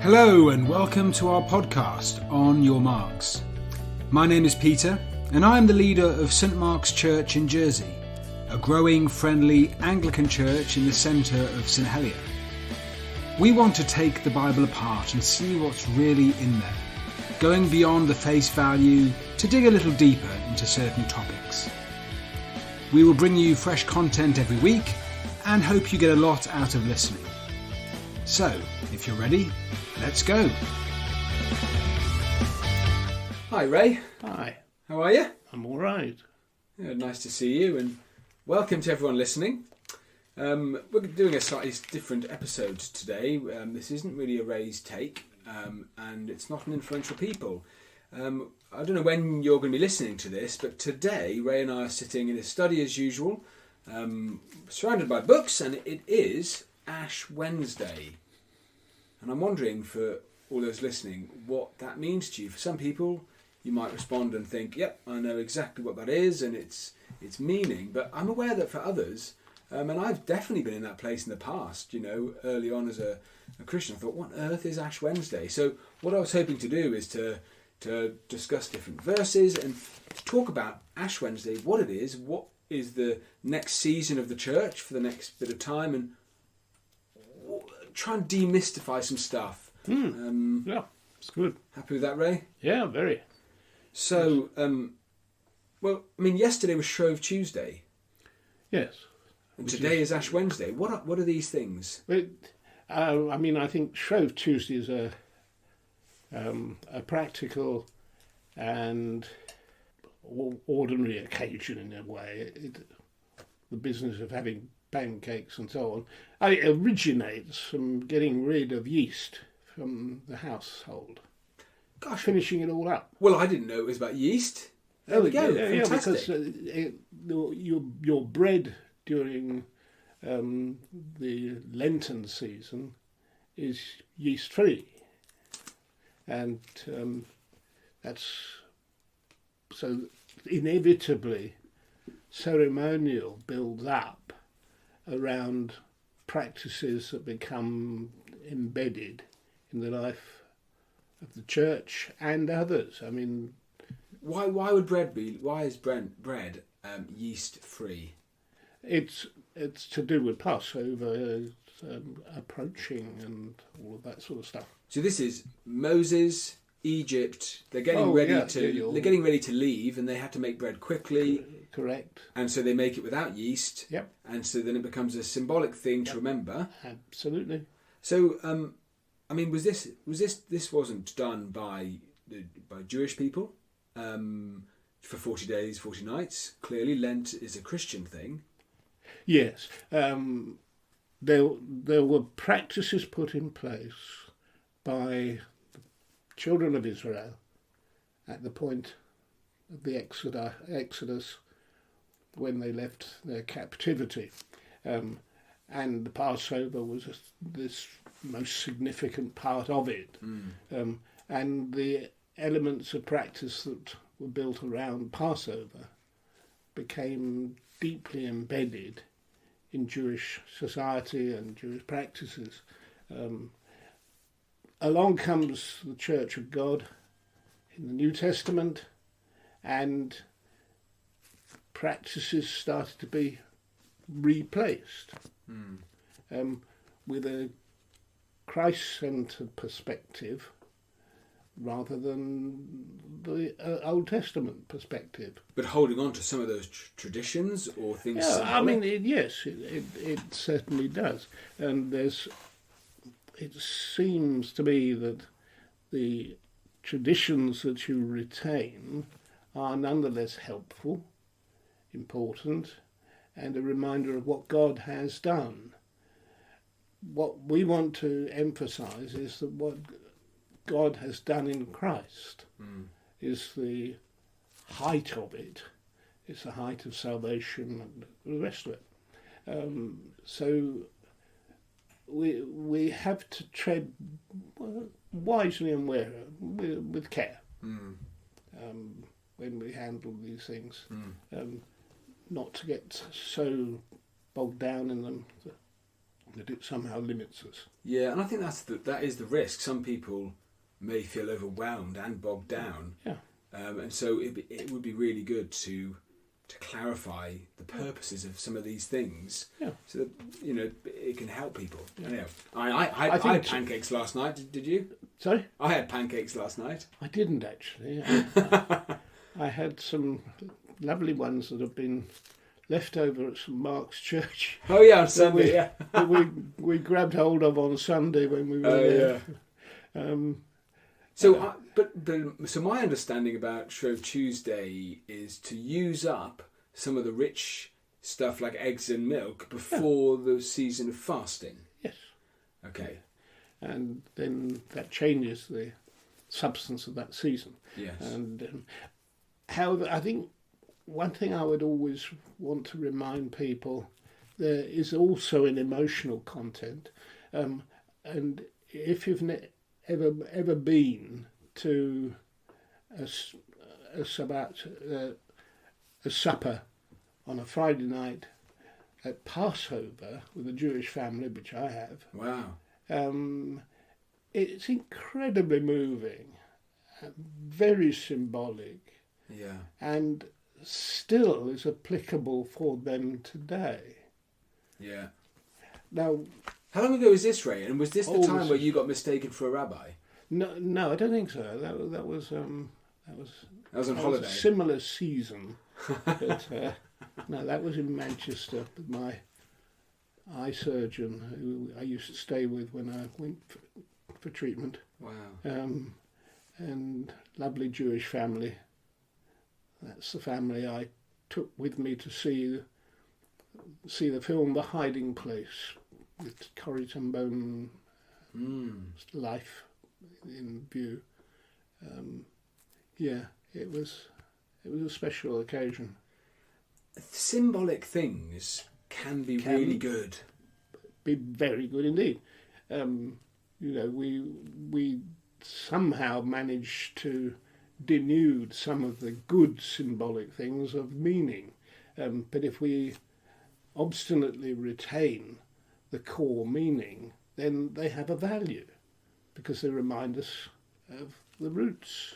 Hello and welcome to our podcast, On Your Marks. My name is Peter and I am the leader of St Mark's Church in Jersey, a growing, friendly Anglican church in the centre of St Helier. We want to take the Bible apart and see what's really in there, going beyond the face value to dig a little deeper into certain topics. We will bring you fresh content every week and hope you get a lot out of listening. So, if you're ready, let's go. Hi Ray. Hi. How are you? I'm all right. Yeah, nice to see you and welcome to everyone listening. We're doing a slightly different episode today. This isn't really a Ray's take and it's not an influential people. I don't know when you're going to be listening to this, but today Ray and I are sitting in his study as usual, surrounded by books, and it is Ash Wednesday. And I'm wondering, for all those listening, what that means to you. For some people, you might respond and think, yep, I know exactly what that is and its meaning. But I'm aware that for others, and I've definitely been in that place in the past, early on as a Christian, I thought, what on earth is Ash Wednesday? So what I was hoping to do is to discuss different verses and to talk about Ash Wednesday, what it is, what is the next season of the church for the next bit of time, and try and demystify some stuff. Yeah, it's good. Happy with that, Ray? Yeah, very. So, yesterday was Shrove Tuesday. Yes. And today is Ash Wednesday. What are these things? I think Shrove Tuesday is a practical and ordinary occasion in a way. The business of having pancakes and so on. It originates from getting rid of yeast from the household. Gosh. Finishing it all up. Well, I didn't know it was about yeast. There we go. Yeah, Fantastic. because your bread during the Lenten season is yeast-free. And that's... So inevitably, ceremonial builds up around practices that become embedded in the life of the church and others. I mean, why is bread yeast free? It's to do with Passover approaching and all of that sort of stuff. So this is Moses, Egypt. They're getting ready to leave, and they have to make bread quickly. Correct. And so they make it without yeast. Yep. And so then it becomes a symbolic thing to remember. Absolutely. So, this wasn't done by Jewish people for 40 days, 40 nights. Clearly, Lent is a Christian thing. Yes. There were practices put in place by the children of Israel at the point of the Exodus when they left their captivity. And the Passover was this most significant part of it. And the elements of practice that were built around Passover became deeply embedded in Jewish society and Jewish practices. Along comes the Church of God in the New Testament, and practices started to be replaced with a Christ-centred perspective rather than the Old Testament perspective. But holding on to some of those traditions or things. Yeah, it certainly does. And it seems to me that the traditions that you retain are nonetheless helpful, important, and a reminder of what God has done. What we want to emphasise is that what God has done in Christ is the height of it. It's the height of salvation and the rest of it. So we have to tread wisely and with care when we handle these things. Not to get so bogged down in them that it somehow limits us. Yeah, and I think that is the risk. Some people may feel overwhelmed and bogged down. Yeah. And so it would be really good to clarify the purposes of some of these things, so that it can help people. Yeah. I had pancakes last night. Did you? Sorry? I had pancakes last night. I didn't actually. I had some lovely ones that have been left over at St Mark's Church. Oh yeah, on Sunday. That we grabbed hold of on Sunday when we were there. Yeah. So my understanding about Shrove Tuesday is to use up some of the rich stuff like eggs and milk before the season of fasting. Yes. Okay. And then that changes the substance of that season. Yes. And however, I think one thing I would always want to remind people, there is also an emotional content, and if you've ever been to a supper on a Friday night at Passover with a Jewish family, which I have. Wow. It's incredibly moving, very symbolic, and still is applicable for them today. Yeah. Now, how long ago was this, Ray? And was this the time where you got mistaken for a rabbi? No, I don't think so. That was on holiday. A similar season. But, no, that was in Manchester with my eye surgeon, who I used to stay with when I went for treatment. Wow. And lovely Jewish family. That's the family I took with me to see the film The Hiding Place, with Corrie ten Boom life in view. It was a special occasion. Symbolic things can be really good. Be very good indeed. We somehow managed to denude some of the good symbolic things of meaning. But if we obstinately retain the core meaning, then they have a value because they remind us of the roots.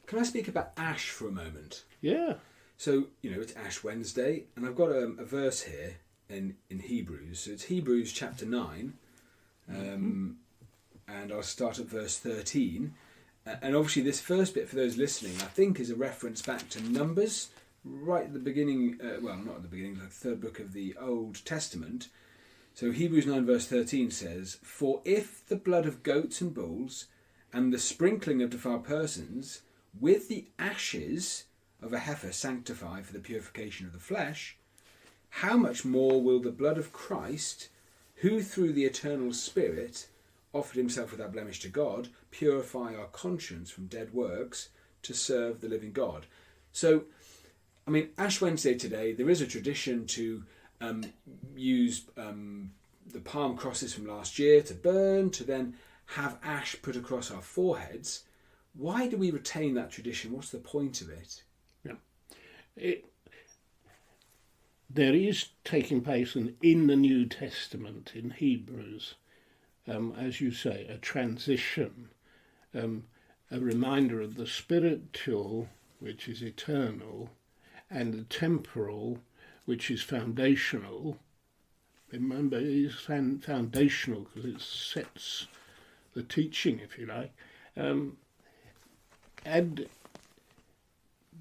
Can I speak about Ash for a moment? Yeah. So, it's Ash Wednesday, and I've got a verse here in Hebrews. So it's Hebrews chapter 9, and I'll start at verse 13. And obviously this first bit, for those listening, I think is a reference back to Numbers, right at the beginning, not at the beginning, like the third book of the Old Testament. So Hebrews 9 verse 13 says, "For if the blood of goats and bulls and the sprinkling of defiled persons with the ashes of a heifer sanctify for the purification of the flesh, how much more will the blood of Christ, who through the eternal Spirit offered himself without blemish to God, purify our conscience from dead works to serve the living God." So, Ash Wednesday today, there is a tradition to use the palm crosses from last year to burn, to then have ash put across our foreheads. Why do we retain that tradition? What's the point of it? There is taking place in the New Testament, in Hebrews, as you say, a transition, a reminder of the spiritual, which is eternal, and the temporal, which is foundational. Remember, it is foundational because it sets the teaching, if you like. And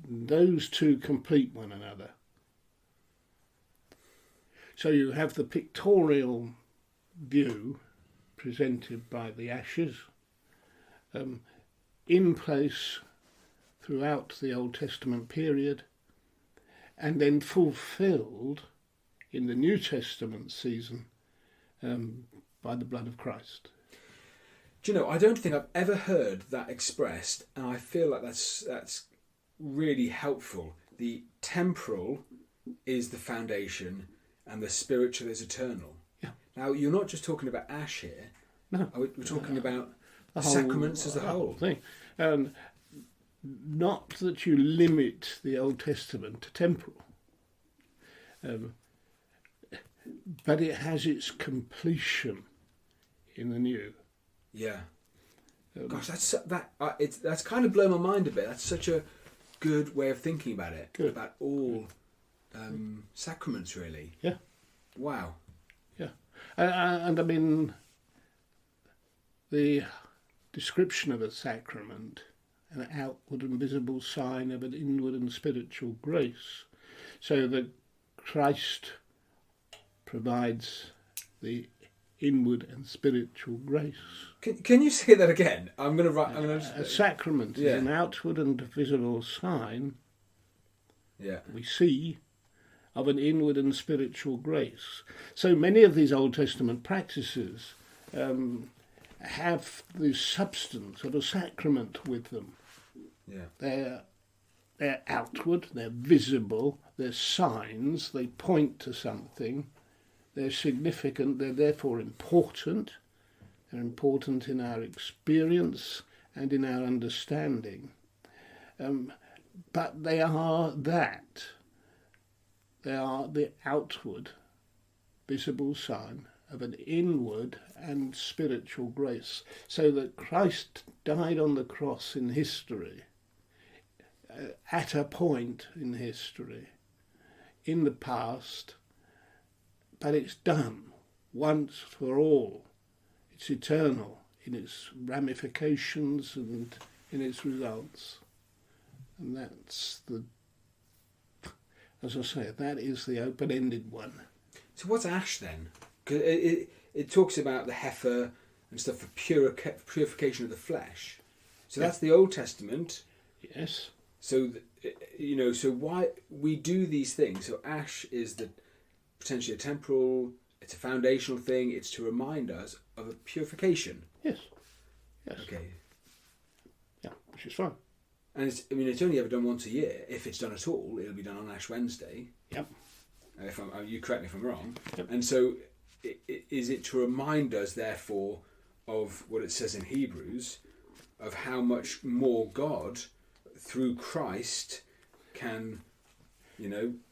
those two complete one another. So you have the pictorial view presented by the ashes, in place throughout the Old Testament period, and then fulfilled in the New Testament season by the blood of Christ. Do you know, I don't think I've ever heard that expressed, and I feel like that's really helpful. The temporal is the foundation, and the spiritual is eternal. Yeah. Now, you're not just talking about ash here. No. We're talking about the sacraments as a whole. Thing. Not that you limit the Old Testament to temporal. but it has its completion in the new. Yeah. Gosh, that's kind of blown my mind a bit. That's such a good way of thinking about it. Good. About all sacraments, really. Yeah. Wow. Yeah. And I mean, the description of a sacrament, an outward and visible sign of an inward and spiritual grace, so that Christ provides the inward and spiritual grace. Can you say that again? I'm going to write. A sacrament is an outward and visible sign. Yeah. We see of an inward and spiritual grace. So many of these Old Testament practices have the substance of a sacrament with them. Yeah. They're outward, they're visible, they're signs, they point to something, they're significant, they're therefore important. They're important in our experience and in our understanding. But they are that. They are the outward, visible sign of an inward and spiritual grace. So that Christ died on the cross in history, at a point in history, in the past, but it's done once for all. It's eternal in its ramifications and in its results. And that's as I say, that is the open-ended one. So what's ash then? Because it talks about the heifer and stuff for purification of the flesh. So that's the Old Testament. Yes. So, so why we do these things. So ash is potentially a temporal, it's a foundational thing. It's to remind us of a purification. Yes. Yes. Okay. Yeah, which is fine. And it's only ever done once a year. If it's done at all, it'll be done on Ash Wednesday. Yep. You correct me if I'm wrong. Yep. And so, is it to remind us, therefore, of what it says in Hebrews, of how much more God, through Christ, can,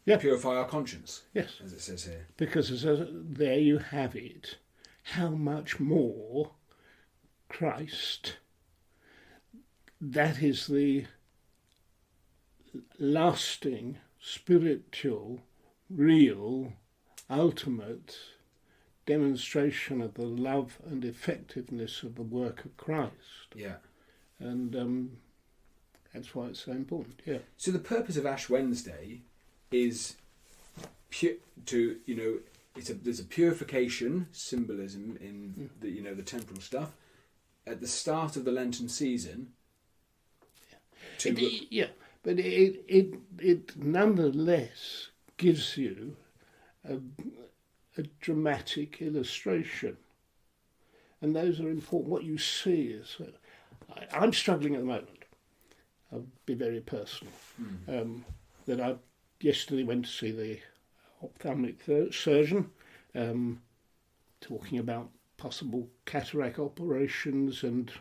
purify our conscience? Yes. As it says here. Because there you have it. How much more Christ, that is the lasting, spiritual, real, ultimate demonstration of the love and effectiveness of the work of Christ. Yeah. And that's why it's so important, yeah. So the purpose of Ash Wednesday is there's a purification symbolism in the temporal stuff at the start of the Lenten season. But it nonetheless gives you a dramatic illustration, and those are important. What you see is, I'm struggling at the moment. I'll be very personal. That I yesterday went to see the ophthalmic surgeon, talking about possible cataract operations, and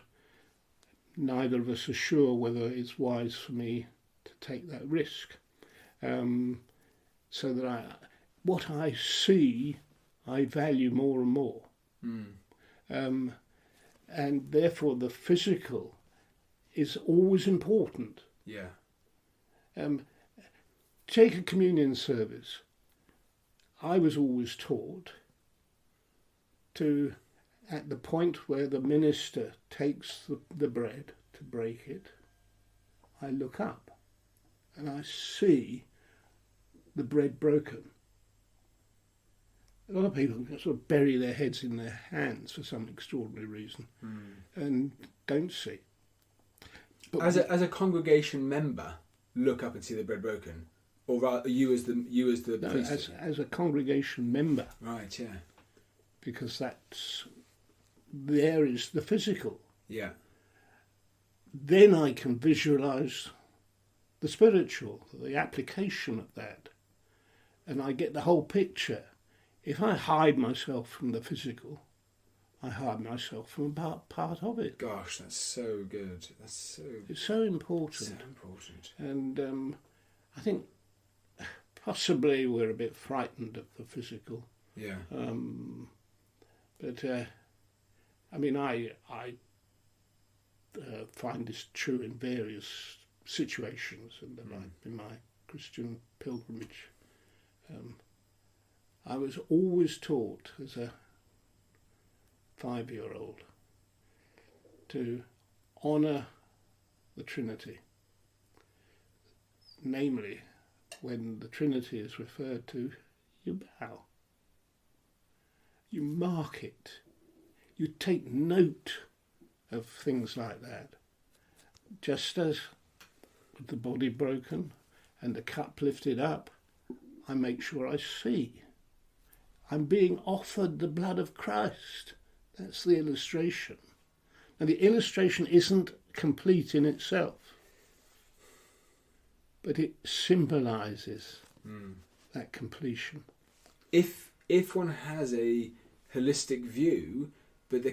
neither of us are sure whether it's wise for me to take that risk. So that what I see, I value more and more. And therefore the physical is always important. Yeah. Take a communion service. I was always taught to, at the point where the minister takes the bread to break it, I look up and I see the bread broken. A lot of people sort of bury their heads in their hands for some extraordinary reason and don't see. But as a congregation member, look up and see the bread broken, or rather, you as the priest. As a congregation member, right? Yeah, because there is the physical. Yeah. Then I can visualise the spiritual, the application of that, and I get the whole picture. If I hide myself from the physical, I hide myself from a part of it. Gosh, that's so good. It's so important. So important. And I think possibly we're a bit frightened of the physical. Yeah. But I mean, I find this true in various situations in my Christian pilgrimage. I was always taught as a 5-year-old to honour the Trinity. Namely, when the Trinity is referred to, you bow. You mark it. You take note of things like that. Just as with the body broken and the cup lifted up, I make sure I see. I'm being offered the blood of Christ. That's the illustration. Now, the illustration isn't complete in itself, but it symbolises that completion. If one has a holistic view, but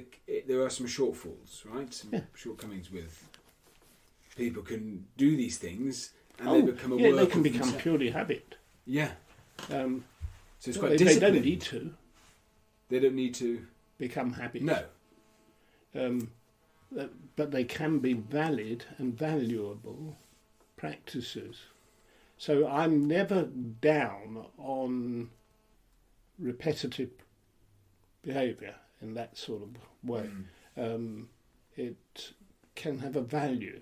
there are some shortfalls, right? Some shortcomings with people can do these things and they become a work. They can become purely habit. Yeah. So it's quite they disciplined. don't need to. They don't need to become habit. No. But they can be valid and valuable practices. So I'm never down on repetitive behaviour in that sort of way. It can have a value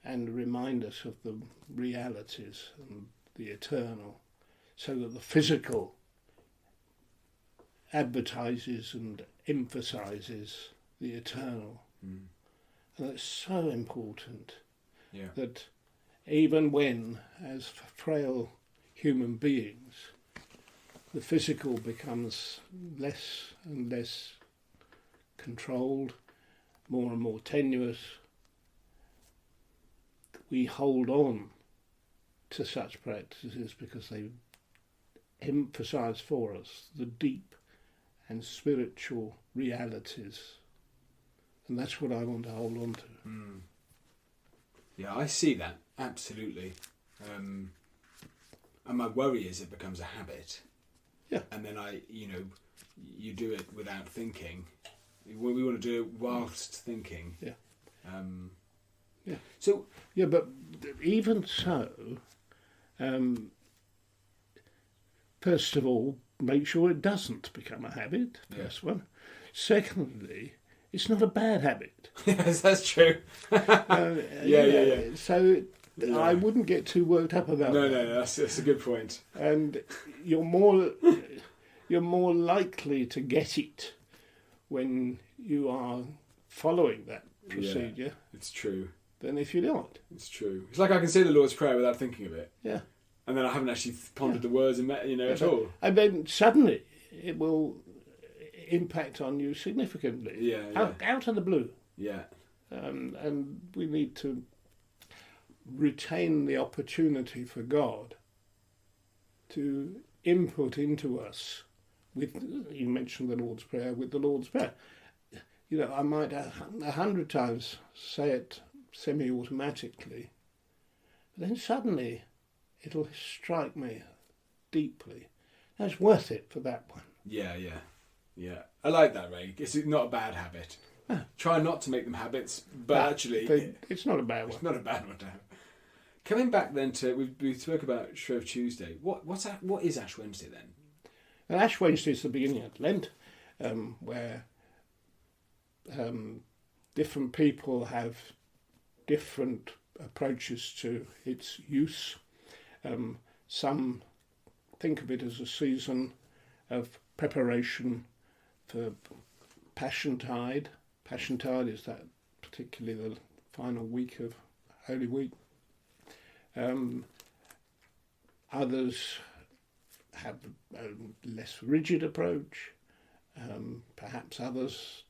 and remind us of the realities and the eternal, so that the physical advertises and emphasises the eternal. And it's so important that even when, as frail human beings, the physical becomes less and less controlled, more and more tenuous, we hold on to such practices because they emphasise for us the deep and spiritual realities. And that's what I want to hold on to. Yeah, I see that, absolutely. And my worry is it becomes a habit. Yeah. And then you do it without thinking. We want to do it whilst thinking. Yeah. Yeah. So. Yeah, but even so, first of all, make sure it doesn't become a habit. First one. Secondly, it's not a bad habit. Yes, that's true. Yeah. So I wouldn't get too worked up about that. No, that's a good point. And you're more likely to get it when you are following that procedure. Yeah, it's true. Than if you're not. It's true. It's like I can say the Lord's Prayer without thinking of it. Yeah. And then I haven't actually pondered the words at all. And then suddenly it will impact on you significantly. Yeah. Out of the blue. Yeah. And we need to retain the opportunity for God to input into us with, you mentioned the Lord's Prayer, with the Lord's Prayer. I might 100 times say it semi-automatically, but then suddenly it'll strike me deeply. That's worth it for that one. Yeah. I like that, Ray. It's not a bad habit. Try not to make them habits, but actually... It's not a bad one. It's not a bad one to have. Coming back then to... We spoke about Shrove Tuesday. What is Ash Wednesday then? And Ash Wednesday is the beginning of Lent, where different people have different approaches to its use. Some think of it as a season of preparation for Passiontide. Passiontide is that particularly the final week of Holy Week. Others have a less rigid approach. Perhaps others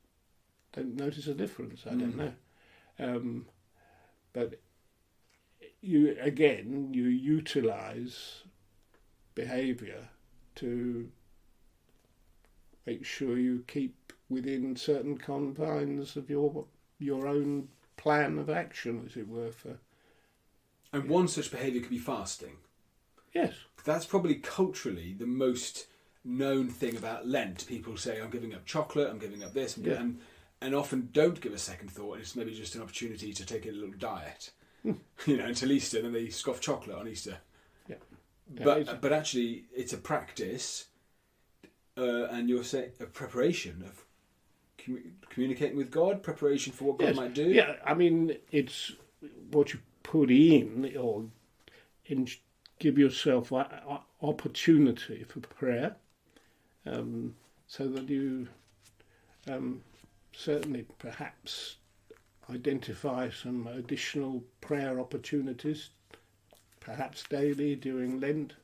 don't notice a difference. I don't know. But you utilise behaviour to make sure you keep within certain confines of your own plan of action, as it were. One such behaviour could be fasting. Yes. That's probably culturally the most known thing about Lent. People say, I'm giving up chocolate, I'm giving up this, Yeah. and often don't give a second thought. It's maybe just an opportunity to take a little diet, until Easter, and then they scoff chocolate on Easter. Yeah. But actually, it's a practice, and you're saying a preparation of communicating with God, preparation for what God might do. Yeah, I mean, it's what you put in, or give yourself opportunity for prayer, so that you certainly perhaps identify some additional prayer opportunities, perhaps daily during Lent,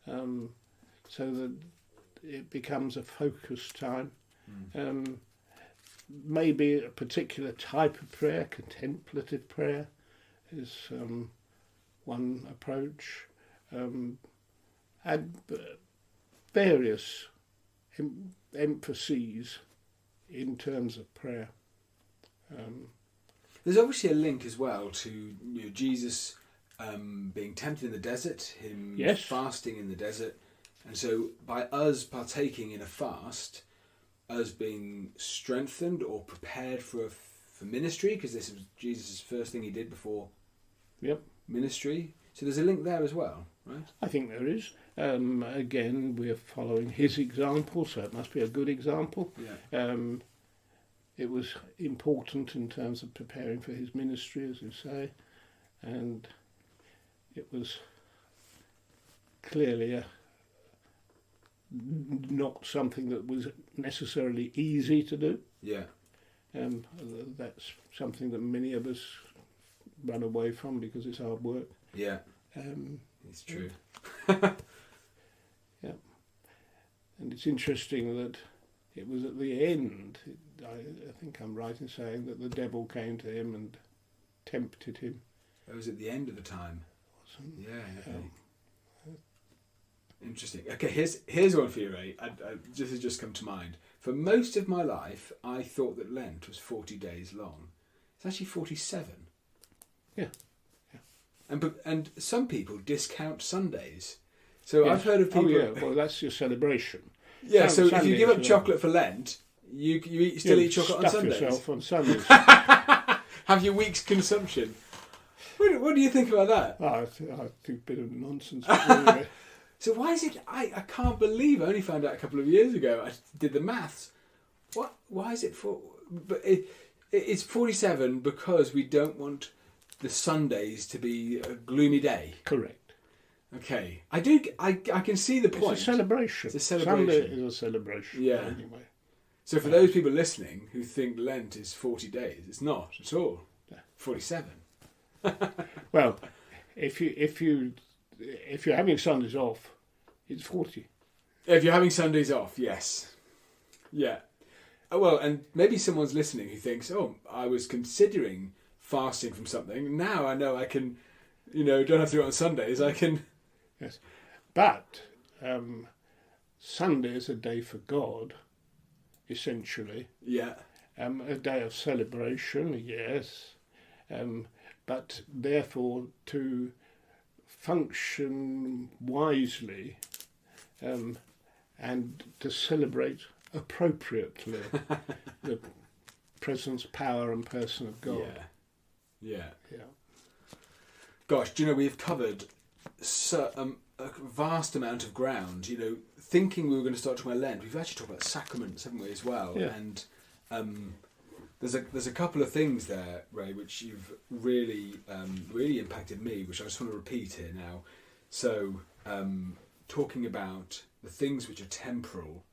so that it becomes a focused time. Maybe a particular type of prayer, contemplative prayer, is one approach, and various emphases in terms of prayer. There's obviously a link as well to Jesus being tempted in the desert, him fasting in the desert, and so by us partaking in a fast, us being strengthened or prepared for ministry, because this was Jesus' first thing he did before ministry. So there's a link there as well, right? I think there is. Again, we're following his example, so it must be a good example. Yeah. It was important in terms of preparing for his ministry, as you say, and it was clearly not something that was necessarily easy to do. Yeah. That's something that many of us run away from because it's hard work. Yeah. It's true. Yeah. And it's interesting that it was at the end, I think I'm right in saying, that the devil came to him and tempted him. It was at the end of the time. Yeah. Okay. Interesting. Okay, here's one for you, Ray. This has just come to mind. For most of my life, I thought that Lent was 40 days long. It's actually 47. Yeah. And some people discount Sundays. So I've heard of people... Oh, yeah, well, that's your celebration. Yeah, so if you give up chocolate for Lent, you still eat chocolate on Sundays. Stuff yourself on Sundays. Have your week's consumption. What do you think about that? I think a bit of nonsense. Anyway. So why is it... I can't believe I only found out a couple of years ago. I did the maths. What? Why is it for... But it's 47 because we don't want the Sundays to be a gloomy day. Correct. Okay. I can see the point. It's a celebration. It's a celebration. Sunday is a celebration. Yeah. Anyway. So for those people listening who think Lent is 40 days, it's not at all. 47. Well, if you're having Sundays off, it's 40. If you're having Sundays off, yes. Yeah. Oh, well, and maybe someone's listening who thinks, oh, I was considering fasting from something. Now I know I can, don't have to do it on Sundays. I can... Yes. But Sunday is a day for God, essentially. Yeah. A day of celebration, yes. But therefore to function wisely and to celebrate appropriately the presence, power and person of God. Yeah. Yeah. Gosh, we've covered a vast amount of ground. Thinking we were going to start talking about Lent, we've actually talked about sacraments, haven't we, as well? Yeah. And there's a couple of things there, Ray, which you've really impacted me, which I just want to repeat here now. So, talking about the things which are temporal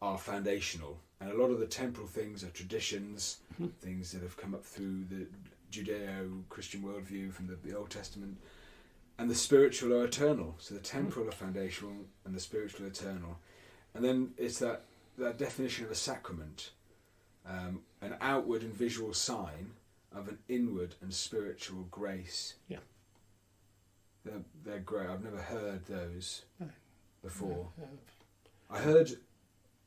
are foundational, and a lot of the temporal things are traditions, things that have come up through the Judeo-Christian worldview from the Old Testament, and the spiritual are eternal. So the temporal are foundational, and the spiritual are eternal. And then it's that definition of a sacrament, an outward and visual sign of an inward and spiritual grace. Yeah. They're great. I've never heard those before. I heard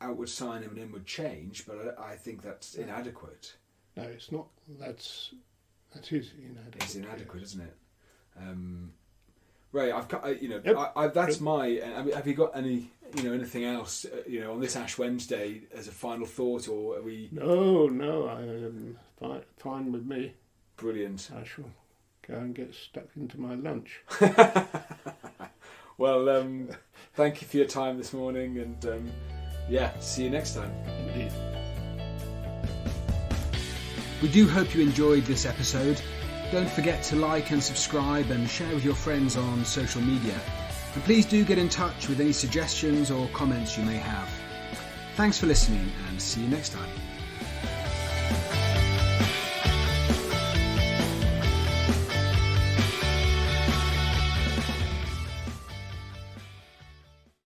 outward sign of an inward change, but I think that's inadequate. No, it's not. That is inadequate. It's inadequate, isn't it? Ray, that's Yep. my. Have you got any? anything else, on this Ash Wednesday as a final thought, or are we? No, fine with me. Brilliant. I shall go and get stuck into my lunch. Well, thank you for your time this morning, and see you next time. Indeed. We do hope you enjoyed this episode. Don't forget to like and subscribe and share with your friends on social media. And please do get in touch with any suggestions or comments you may have. Thanks for listening, and see you next time.